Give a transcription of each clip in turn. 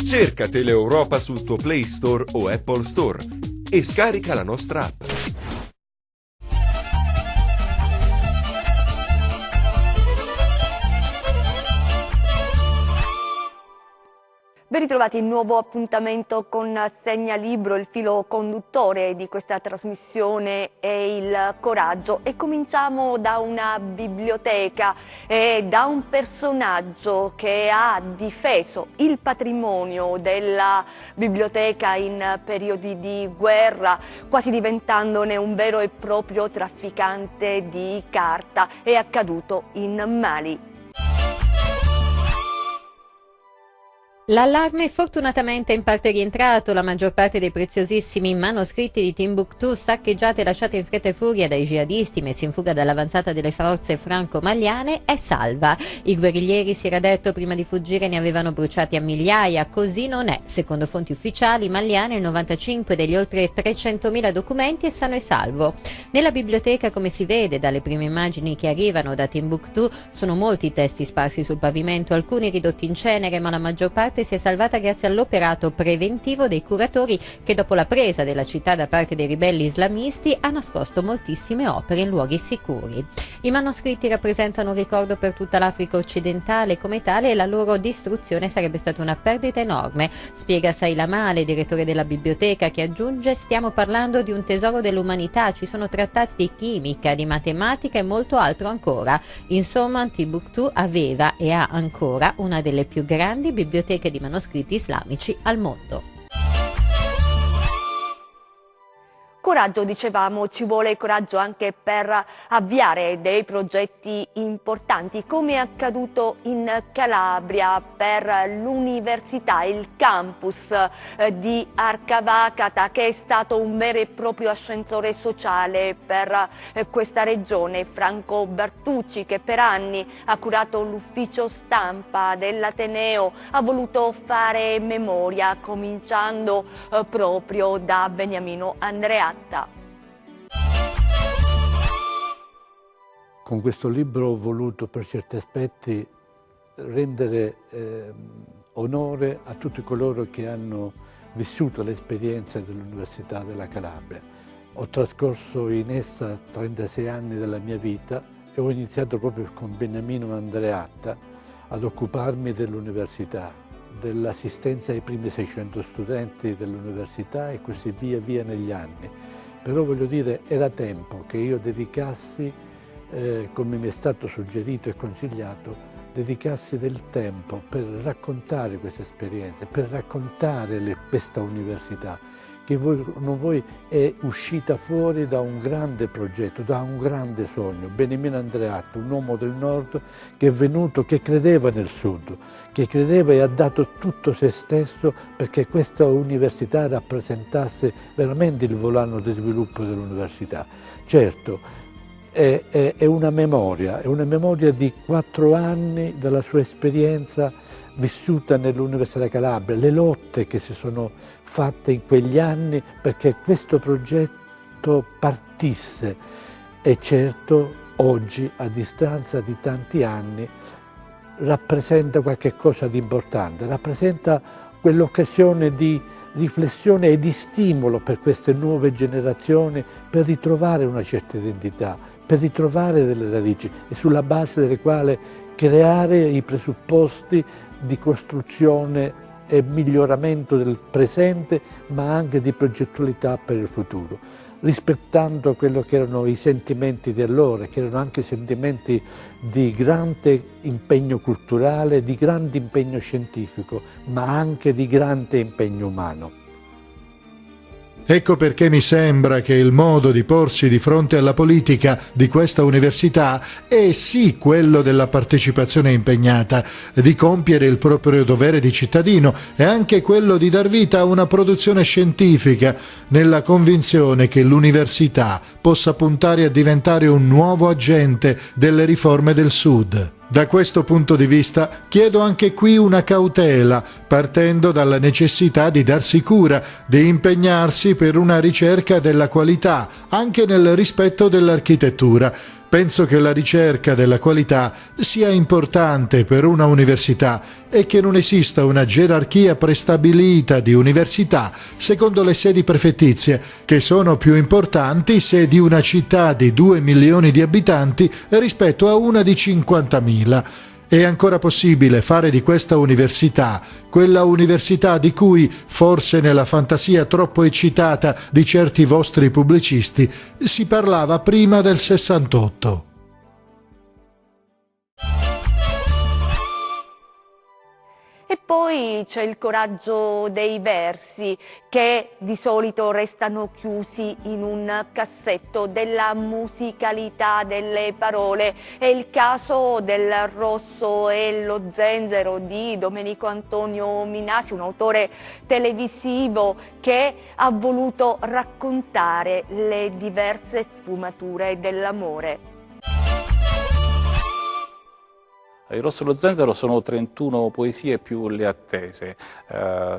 Cerca Teleeuropa sul tuo Play Store o Apple Store e scarica la nostra app. Ben ritrovati, il nuovo appuntamento con Segnalibro. Il filo conduttore di questa trasmissione è il coraggio e cominciamo da una biblioteca e da un personaggio che ha difeso il patrimonio della biblioteca in periodi di guerra, quasi diventandone un vero e proprio trafficante di carta. È accaduto in Mali. L'allarme è fortunatamente in parte rientrato. La maggior parte dei preziosissimi manoscritti di Timbuktu, saccheggiati e lasciati in fretta e furia dai jihadisti messi in fuga dall'avanzata delle forze franco-maliane, è salva. I guerriglieri, si era detto, prima di fuggire ne avevano bruciati a migliaia. Così non è. Secondo fonti ufficiali maliane, il 95 degli oltre 300.000 documenti è sano e salvo. Nella biblioteca, come si vede dalle prime immagini che arrivano da Timbuktu, sono molti i testi sparsi sul pavimento, alcuni ridotti in cenere, ma la maggior parte si è salvata grazie all'operato preventivo dei curatori che, dopo la presa della città da parte dei ribelli islamisti, ha nascosto moltissime opere in luoghi sicuri. I manoscritti rappresentano un ricordo per tutta l'Africa occidentale e, come tale, la loro distruzione sarebbe stata una perdita enorme, spiega Saila Male, direttore della biblioteca, che aggiunge: stiamo parlando di un tesoro dell'umanità, ci sono trattati di chimica, di matematica e molto altro ancora. Insomma, Timbuktu aveva e ha ancora una delle più grandi biblioteche di manoscritti islamici al mondo. Coraggio, dicevamo, ci vuole coraggio anche per avviare dei progetti importanti, come è accaduto in Calabria per l'università, il campus di Arcavacata, che è stato un vero e proprio ascensore sociale per questa regione. Franco Bertucci, che per anni ha curato l'ufficio stampa dell'Ateneo, ha voluto fare memoria, cominciando proprio da Beniamino Andreatta. Con questo libro ho voluto, per certi aspetti, rendere onore a tutti coloro che hanno vissuto l'esperienza dell'Università della Calabria. Ho trascorso in essa 36 anni della mia vita e ho iniziato proprio con Beniamino Andreatta ad occuparmi dell'università, dell'assistenza ai primi 600 studenti dell'università e così via negli anni. Però voglio dire, era tempo che io dedicassi, come mi è stato suggerito e consigliato, dedicassi del tempo per raccontare queste esperienze, per raccontare questa università, che voi è uscita fuori da un grande progetto, da un grande sogno. Beniamino Andreatta, un uomo del nord che è venuto, che credeva nel sud, che credeva e ha dato tutto se stesso perché questa università rappresentasse veramente il volano di sviluppo dell'università. Certo, è una memoria di 4 anni della sua esperienza vissuta nell'Università della Calabria, le lotte che si sono fatte in quegli anni perché questo progetto partisse e certo oggi, a distanza di tanti anni, rappresenta qualche cosa di importante, rappresenta quell'occasione di riflessione e di stimolo per queste nuove generazioni per ritrovare una certa identità, per ritrovare delle radici e sulla base delle quali creare i presupposti di costruzione e miglioramento del presente, ma anche di progettualità per il futuro, rispettando quello che erano i sentimenti di allora, che erano anche sentimenti di grande impegno culturale, di grande impegno scientifico, ma anche di grande impegno umano. Ecco perché mi sembra che il modo di porsi di fronte alla politica di questa università è sì quello della partecipazione impegnata, di compiere il proprio dovere di cittadino e anche quello di dar vita a una produzione scientifica, nella convinzione che l'università possa puntare a diventare un nuovo agente delle riforme del Sud. Da questo punto di vista chiedo anche qui una cautela, partendo dalla necessità di darsi cura, di impegnarsi per una ricerca della qualità, anche nel rispetto dell'architettura. Penso che la ricerca della qualità sia importante per una università e che non esista una gerarchia prestabilita di università secondo le sedi prefettizie, che sono più importanti se di una città di 2 milioni di abitanti rispetto a una di 50.000. È ancora possibile fare di questa università quella università di cui, forse nella fantasia troppo eccitata di certi vostri pubblicisti, si parlava prima del 68. E poi c'è il coraggio dei versi, che di solito restano chiusi in un cassetto, della musicalità delle parole. È il caso del Rosso e lo Zenzero di Domenico Antonio Minasi, un autore televisivo che ha voluto raccontare le diverse sfumature dell'amore. Il Rosso e lo Zenzero sono 31 poesie più le attese,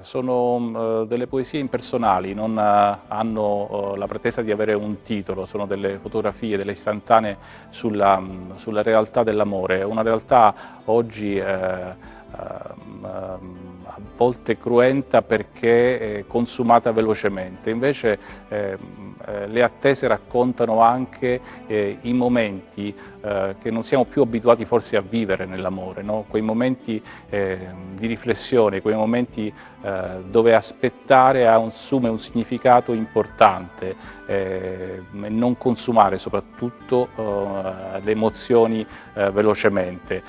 sono delle poesie impersonali, non hanno la pretesa di avere un titolo, sono delle fotografie, delle istantanee sulla realtà dell'amore, una realtà oggi a volte cruenta perché consumata velocemente, invece le attese raccontano anche i momenti che non siamo più abituati forse a vivere nell'amore, no? Quei momenti di riflessione, quei momenti dove aspettare assume un significato importante e non consumare soprattutto le emozioni velocemente.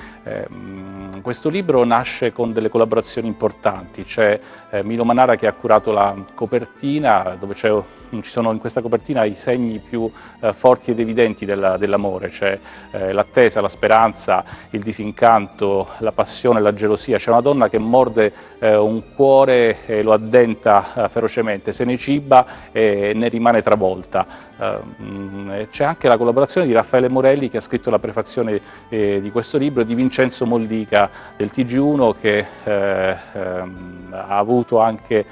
Questo libro nasce con delle collaborazioni importanti, c'è Milo Manara che ha curato la copertina, dove ci sono in questa copertina i segni più forti ed evidenti dell'amore, c'è l'attesa, la speranza, il disincanto, la passione, la gelosia. C'è una donna che morde un cuore e lo addenta ferocemente, se ne ciba e ne rimane travolta. C'è anche la collaborazione di Raffaele Morelli che ha scritto la prefazione di questo libro, e di Vincenzo Mollica del TG1 che ha avuto anche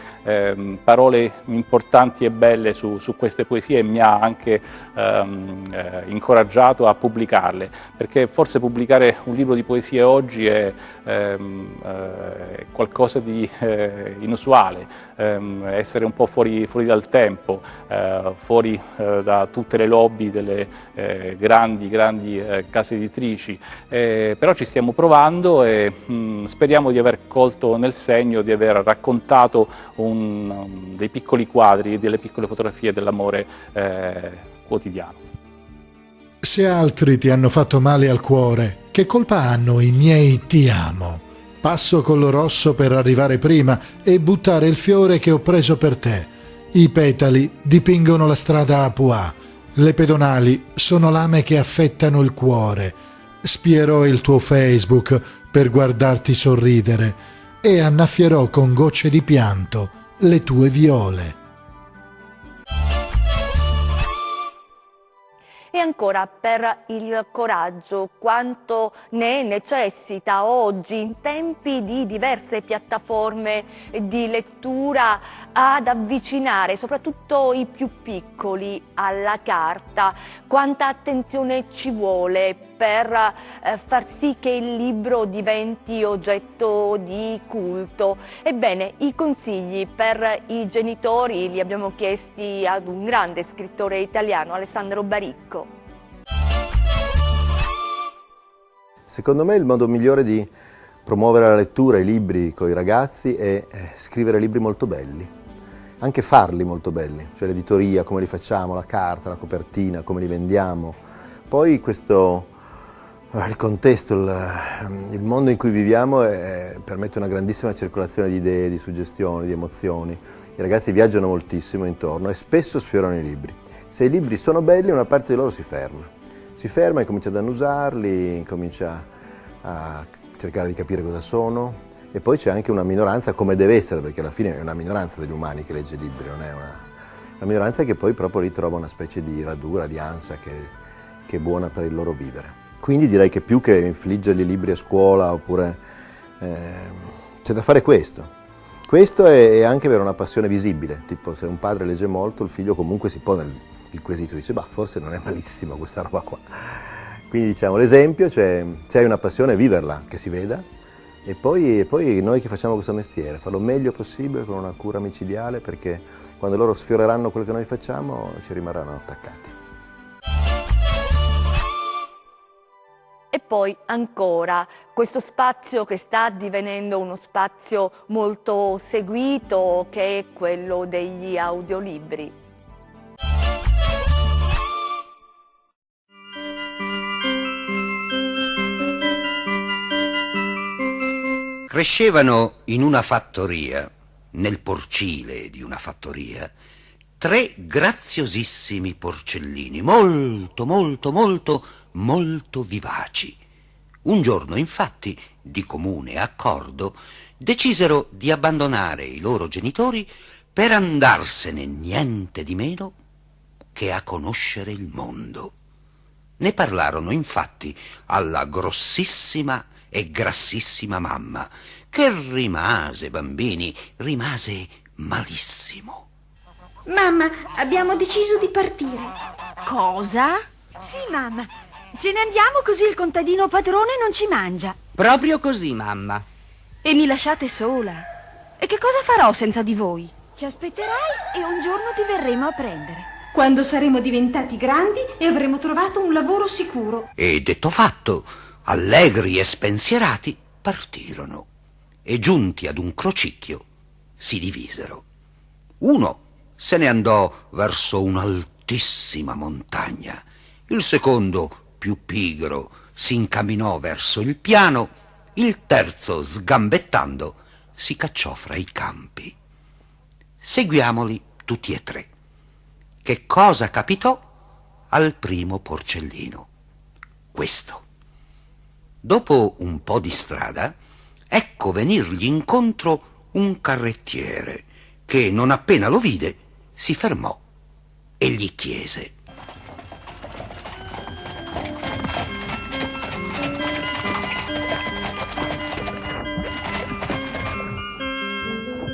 parole importanti e belle su queste poesie e mi ha anche incoraggiato a pubblicarle, perché forse pubblicare un libro di poesie oggi è qualcosa di inusuale, essere un po' fuori dal tempo, fuori da tutte le lobby delle grandi case editrici, però ci stiamo provando e speriamo di aver colto nel segno, di aver raccontato dei piccoli quadri, delle piccole fotografie dell'amore quotidiano. Se altri ti hanno fatto male al cuore, che colpa hanno i miei ti amo? Passo con lo rosso per arrivare prima e buttare il fiore che ho preso per te. I petali dipingono la strada a Pua. Le pedonali sono lame che affettano il cuore. Spierò il tuo Facebook per guardarti sorridere e annaffierò con gocce di pianto le tue viole. E ancora per il coraggio, quanto ne necessita oggi in tempi di diverse piattaforme di lettura ad avvicinare soprattutto i più piccoli alla carta, quanta attenzione ci vuole per far sì che il libro diventi oggetto di culto. Ebbene, i consigli per i genitori li abbiamo chiesti ad un grande scrittore italiano, Alessandro Baricco. Secondo me il modo migliore di promuovere la lettura, i libri con i ragazzi è scrivere libri molto belli, anche farli molto belli, cioè l'editoria, come li facciamo, la carta, la copertina, come li vendiamo. Poi il contesto, il mondo in cui viviamo permette una grandissima circolazione di idee, di suggestioni, di emozioni. I ragazzi viaggiano moltissimo intorno e spesso sfiorano i libri. Se i libri sono belli, una parte di loro si ferma e comincia ad annusarli, comincia a cercare di capire cosa sono, e poi c'è anche una minoranza, come deve essere, perché alla fine è una minoranza degli umani che legge libri, non è una minoranza che poi proprio lì trova una specie di radura, di ansia che è buona per il loro vivere. Quindi direi che più che infliggergli libri a scuola oppure c'è da fare questo. Questo è anche avere una passione visibile, tipo se un padre legge molto, il figlio comunque si pone il quesito, dice, bah, forse non è malissimo questa roba qua. Quindi diciamo l'esempio, cioè se hai una passione viverla, che si veda, e poi noi che facciamo questo mestiere, farlo il meglio possibile con una cura micidiale, perché quando loro sfioreranno quello che noi facciamo ci rimarranno attaccati. E poi ancora questo spazio che sta divenendo uno spazio molto seguito, che è quello degli audiolibri. Crescevano in una fattoria, nel porcile di una fattoria, 3 graziosissimi porcellini, molto, molto, molto, molto vivaci. Un giorno, infatti, di comune accordo, decisero di abbandonare i loro genitori per andarsene niente di meno che a conoscere il mondo. Ne parlarono, infatti, alla grossissima e grassissima mamma, che rimase, bambini, rimase malissimo. Mamma, abbiamo deciso di partire. Cosa? Sì, mamma. Ce ne andiamo così il contadino padrone non ci mangia. Proprio così, mamma. E mi lasciate sola? E che cosa farò senza di voi? Ci aspetterai e un giorno ti verremo a prendere. Quando saremo diventati grandi e avremo trovato un lavoro sicuro. E detto fatto, allegri e spensierati, partirono e giunti ad un crocicchio si divisero. Uno se ne andò verso un'altissima montagna, il secondo, più pigro, si incamminò verso il piano, il terzo, sgambettando, si cacciò fra i campi. Seguiamoli tutti e 3. Che cosa capitò al primo porcellino? Questo. Dopo un po' di strada, ecco venirgli incontro un carrettiere che, non appena lo vide, si fermò e gli chiese: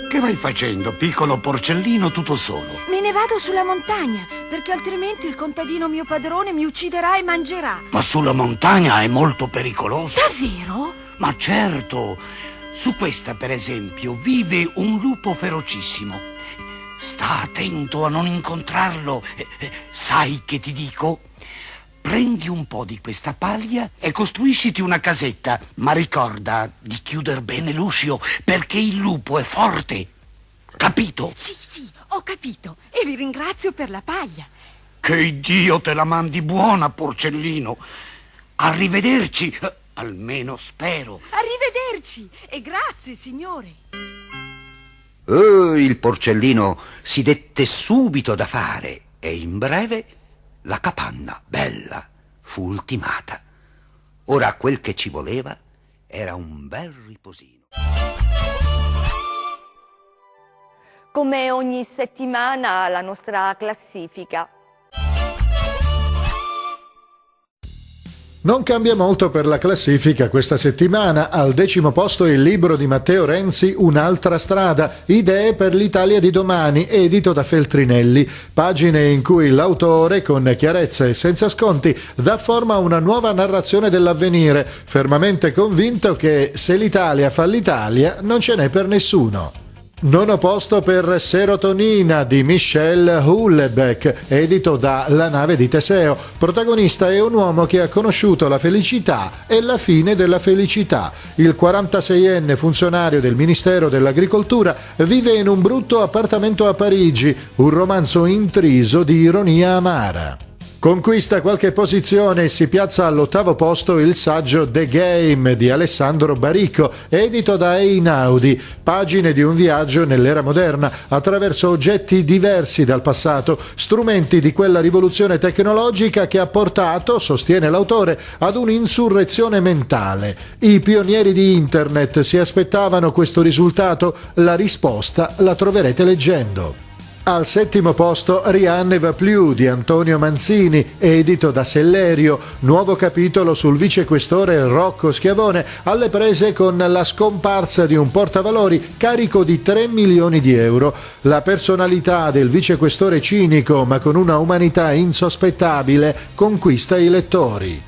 Che vai facendo, piccolo porcellino, tutto solo? Me ne vado sulla montagna, perché altrimenti il contadino mio padrone mi ucciderà e mangerà. Ma sulla montagna è molto pericoloso. Davvero? Ma certo. Su questa, per esempio, vive un lupo ferocissimo. Sta attento a non incontrarlo. Sai che ti dico? Prendi un po' di questa paglia e costruisciti una casetta, ma ricorda di chiudere bene l'uscio, perché il lupo è forte. Capito? Sì, ho capito. E vi ringrazio per la paglia. Che Dio te la mandi buona, porcellino. Arrivederci, almeno spero. Arrivederci e grazie, signore. Il porcellino si dette subito da fare e in breve la capanna bella fu ultimata. Ora quel che ci voleva era un bel riposino. Come ogni settimana la nostra classifica. Non cambia molto per la classifica questa settimana. Al 10° posto il libro di Matteo Renzi, Un'altra strada, idee per l'Italia di domani, edito da Feltrinelli. Pagine in cui l'autore, con chiarezza e senza sconti, dà forma a una nuova narrazione dell'avvenire, fermamente convinto che se l'Italia fa l'Italia non ce n'è per nessuno. 9° posto per Serotonina di Michel Houellebecq, edito da La nave di Teseo. Protagonista è un uomo che ha conosciuto la felicità e la fine della felicità. Il 46enne funzionario del Ministero dell'Agricoltura vive in un brutto appartamento a Parigi, un romanzo intriso di ironia amara. Conquista qualche posizione e si piazza all'8° posto il saggio The Game di Alessandro Baricco, edito da Einaudi, pagine di un viaggio nell'era moderna attraverso oggetti diversi dal passato, strumenti di quella rivoluzione tecnologica che ha portato, sostiene l'autore, ad un'insurrezione mentale. I pionieri di Internet si aspettavano questo risultato? La risposta la troverete leggendo. Al 7° posto Rien va plus di Antonio Manzini, edito da Sellerio, nuovo capitolo sul vicequestore Rocco Schiavone, alle prese con la scomparsa di un portavalori carico di 3 milioni di euro. La personalità del vicequestore cinico, ma con una umanità insospettabile, conquista i lettori.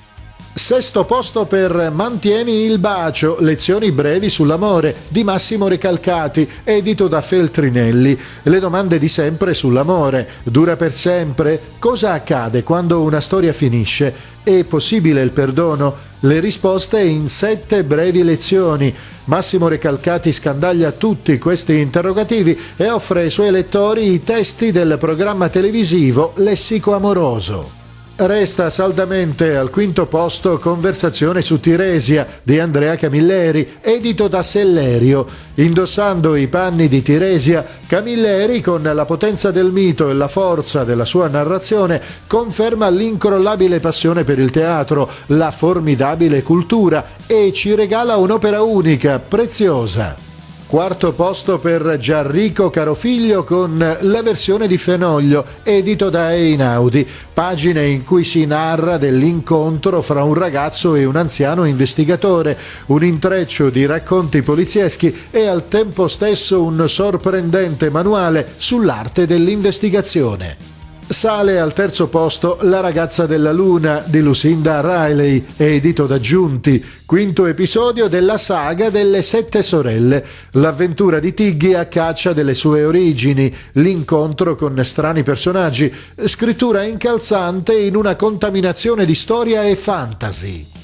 Sesto posto per Mantieni il bacio, lezioni brevi sull'amore di Massimo Recalcati, edito da Feltrinelli. Le domande di sempre sull'amore. Dura per sempre? Cosa accade quando una storia finisce? È possibile il perdono? Le risposte in 7 brevi lezioni. Massimo Recalcati scandaglia tutti questi interrogativi e offre ai suoi lettori i testi del programma televisivo Lessico amoroso. Resta saldamente al quinto posto Conversazione su Tiresia di Andrea Camilleri, edito da Sellerio. Indossando i panni di Tiresia, Camilleri, con la potenza del mito e la forza della sua narrazione, conferma l'incrollabile passione per il teatro, la formidabile cultura e ci regala un'opera unica, preziosa. Quarto posto per Gianrico Carofiglio con la versione di Fenoglio, edito da Einaudi, pagine in cui si narra dell'incontro fra un ragazzo e un anziano investigatore, un intreccio di racconti polizieschi e al tempo stesso un sorprendente manuale sull'arte dell'investigazione. Sale al terzo posto La ragazza della luna di Lucinda Riley, edito da Giunti, quinto episodio della saga delle 7 sorelle, l'avventura di Tiggy a caccia delle sue origini, l'incontro con strani personaggi, scrittura incalzante in una contaminazione di storia e fantasy.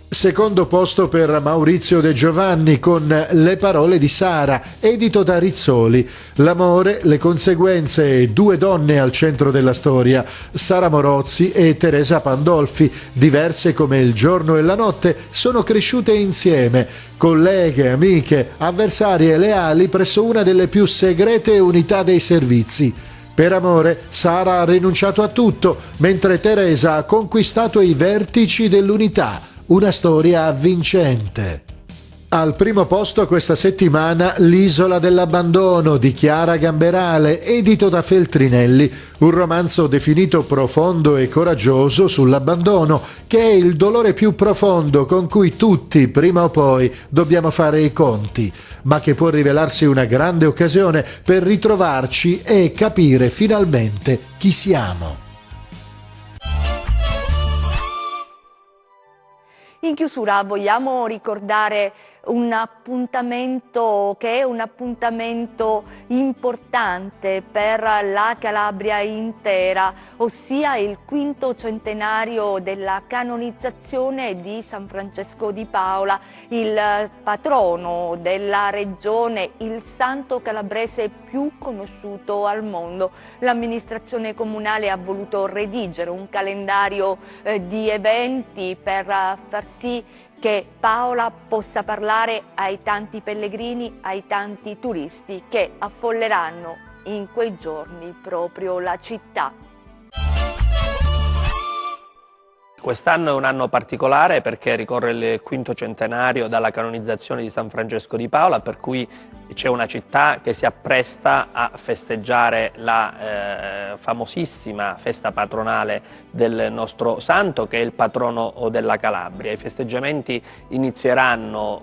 Secondo posto per Maurizio De Giovanni con Le parole di Sara, edito da Rizzoli. L'amore, le conseguenze e 2 donne al centro della storia, Sara Morozzi e Teresa Pandolfi, diverse come il giorno e la notte, sono cresciute insieme, colleghe, amiche, avversarie leali presso una delle più segrete unità dei servizi. Per amore, Sara ha rinunciato a tutto, mentre Teresa ha conquistato i vertici dell'unità. Una storia avvincente. Al primo posto questa settimana L'isola dell'abbandono di Chiara Gamberale, edito da Feltrinelli, un romanzo definito profondo e coraggioso sull'abbandono, che è il dolore più profondo con cui tutti, prima o poi, dobbiamo fare i conti, ma che può rivelarsi una grande occasione per ritrovarci e capire finalmente chi siamo. In chiusura vogliamo ricordare un appuntamento che è un appuntamento importante per la Calabria intera, ossia il 5° centenario della canonizzazione di San Francesco di Paola, il patrono della regione, il santo calabrese più conosciuto al mondo. L'amministrazione comunale ha voluto redigere un calendario di eventi per far sì che Paola possa parlare ai tanti pellegrini, ai tanti turisti che affolleranno in quei giorni proprio la città. Quest'anno è un anno particolare perché ricorre il 5° centenario dalla canonizzazione di San Francesco di Paola, per cui c'è una città che si appresta a festeggiare la famosissima festa patronale del nostro santo, che è il patrono della Calabria. I festeggiamenti inizieranno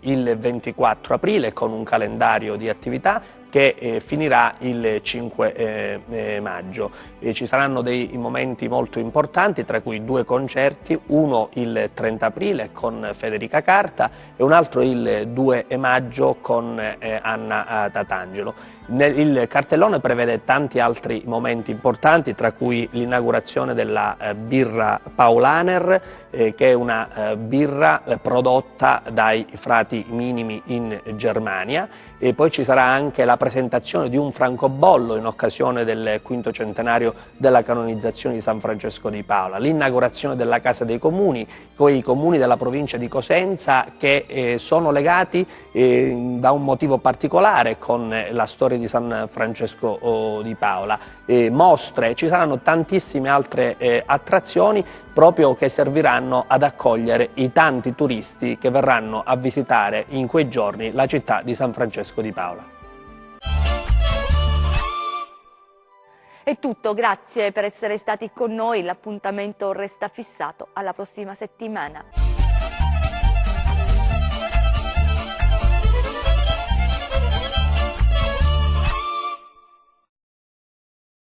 il 24 aprile con un calendario di attività che finirà il 5 maggio. Ci saranno dei momenti molto importanti, tra cui 2 concerti, uno il 30 aprile con Federica Carta e un altro il 2 maggio con Anna Tatangelo. Il cartellone prevede tanti altri momenti importanti, tra cui l'inaugurazione della birra Paulaner, che è una birra prodotta dai frati minimi in Germania, e poi ci sarà anche la presentazione di un francobollo in occasione del 5° centenario della canonizzazione di San Francesco di Paola, l'inaugurazione della Casa dei Comuni, quei comuni della provincia di Cosenza che sono legati da un motivo particolare con la storia di San Francesco di Paola, mostre, ci saranno tantissime altre attrazioni proprio che serviranno ad accogliere i tanti turisti che verranno a visitare in quei giorni la città di San Francesco di Paola. È tutto, grazie per essere stati con noi, l'appuntamento resta fissato alla prossima settimana.